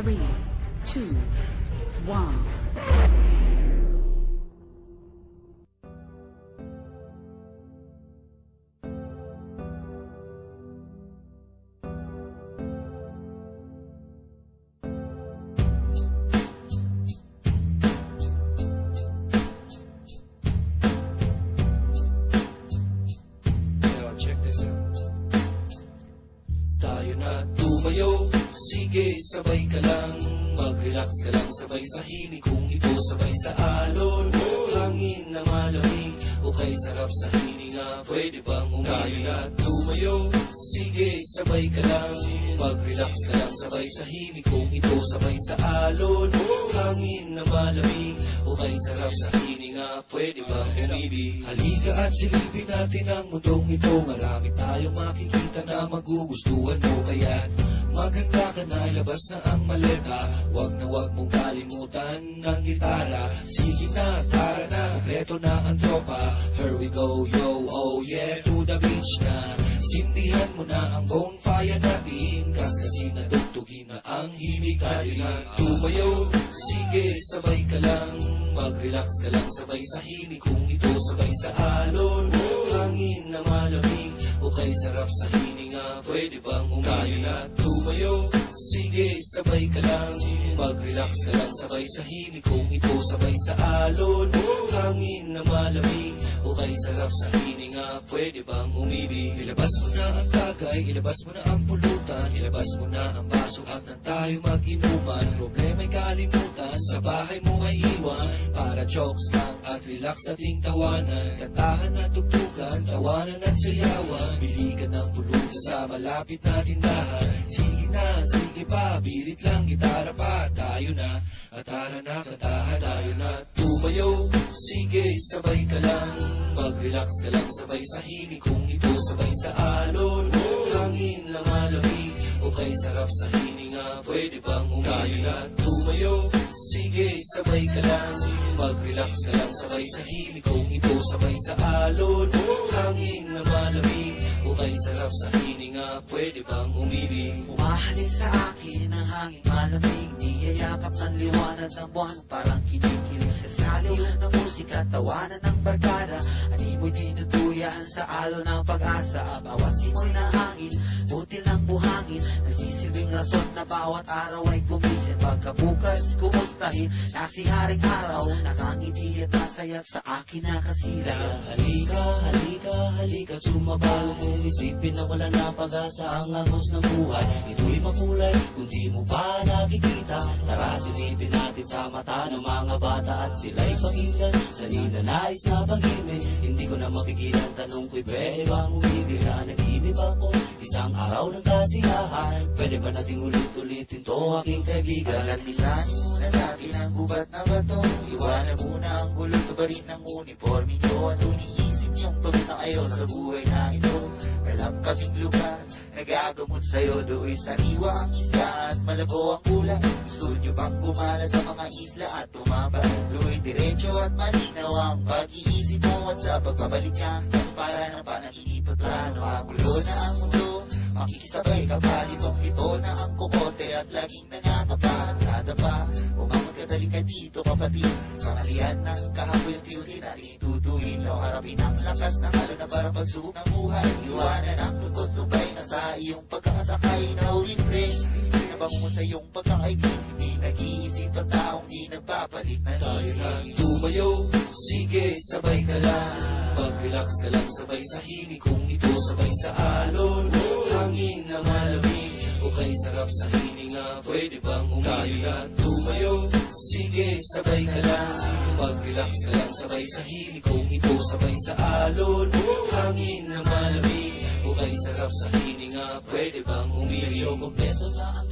3, 2, 1. Tayo na tumayo, sige sabay ka lang. Mag-relax ka lang sabay sa himig. Kung ito sabay sa alon, hangin na malamig o kay sarap sa hininga, pwede bang umili? Tayo na tumayo, sige sabay ka lang. Mag-relax ka lang sabay sa himig. Kung ito sabay sa alon, hangin na malamig o kay sarap sa hininga, pwede bang umibig? Halika at silipin natin ang mundong ito. Marami tayong makikita na magugustuhan mo. Kaya maganda ka na, ilabas na ang maleta. Wag na wag mong kalimutan ng gitara. Sige na, tara na, kompleto na ang tropa. Here we go, yo, oh yeah, to the beach na. Sindihan mo na ang bonfire natin, kasi nadugtugin na ang himig. Tayo na tumayo, sige sabay ka lang. Mag-relax ka lang sabay sa himig. Kung ito sabay sa alon, hangin na malamig o kay sarap sa hininga, pwede bang umili? Tayo na tumayo, sige sabay ka lang. Mag-relax ka lang sabay sa himig. Kung ito sabay sa alon, hangin na malamig o kay sarap sa hininga, pwede bang umibig? Ilabas mo na ang tagay, ilabas mo na ang pulutan, ilabas mo na ang baso at nang tayo mag-inuman. Problema'y kalimutan, sa bahay mo ay iwan, para jokes lang at relax ating tawanan. Kantahan at tugtugan, tawanan at sayawan, bili ka ng pulutan sa malapit na tindahan. Sige na, sige pa, birit lang, gitara pa. Tayo na, at tara na, kantahan. Tayo na tumayo, sige sabay ka lang. Mag-relax ka lang sabay sa himig. Kung ito sabay sa alon, hangin na malamig o kay sarap sa hininga, pwede bang umili? Tayo na tumayo, sige sabay ka lang. Mag-relax ka lang sabay sa himig. Kung ito sabay sa alon, hangin na malamig o kay sarap sa hininga, pwede bang umili? Umahalin sa akin ang hangin malamig, niyayakap ng liwanag ng buwan, parang kinikilig sa saliw ng musika, tawanan ng barkada. Animoy dinuduyan sa alo ng pag-asa. Bawat simoy ng hangin, buti lang buhangin, nagsisilbing rason na bawat araw ay gumising. Pagkabukas, kumustahin na si haring araw, nakangiti at nasayat sa akin na kasila. Halika, halika, halika, sumabaw. Kung isipin na wala na pag-asa ang agos ng buhay, ito'y makulay kung di mo pa nakikita. Tara silipin natin sa mata ng mga bata at sila'y pakinggan sa ninanais na pag-ibig. Hindi ko na mapigilan, tanong ko'y pwede bang umibig? Na nag-ibig ako isang araw ng kasiyahan, pwede ba nating ulit-ulitin to aking kaibigan? Pagkatisanin muna natin ang gubat na bato, iwanan muna ang gulo, tubarin ng uniforme nyo. Ano iniisip niyong pagod na kayo sa buhay na ito? Alam kaming lugar, nagagamot sa'yo. Do'y sariwa ang isla at malabo ang kulay. Gusto nyo bang gumala sa mga isla at tumaba? Do'y diretso at malinaw ang pag-iisip mo. At sa pagbabalik niya, para ng panaginip at plano. Magulo na ang mundo, makikisabay ka pa. Litong-lito na ang kukote at laging nangatapa at nadapa. Umangot ka, dali ka dito kapatid. Pangalian ng kahaboy ang tiyuri na itutuin. Law harapin ang lakas ng halo na para pagsubok ng buhay. Iwanan ang lungkot, lubay na sa iyong pagkakasakay. Now refrain, hindi na bangungot sa iyong pagkakaigin. Hindi nag-iisip ang taong di nagpapalit na isip. Tumayo, sige sabay ka lang. Mag-relax ka lang sabay sa himig. Kung ito sabay sa alon, hangin na malamig o kay sarap sa hininga, pwede bang umili? Tayo na tumayo, sige sabay ka lang. Mag-relax ka lang sabay sa himig. Kung ito sabay sa alon, hangin na malamig o kay sarap sa hininga, pwede bang umili? Medyo kompleto na ang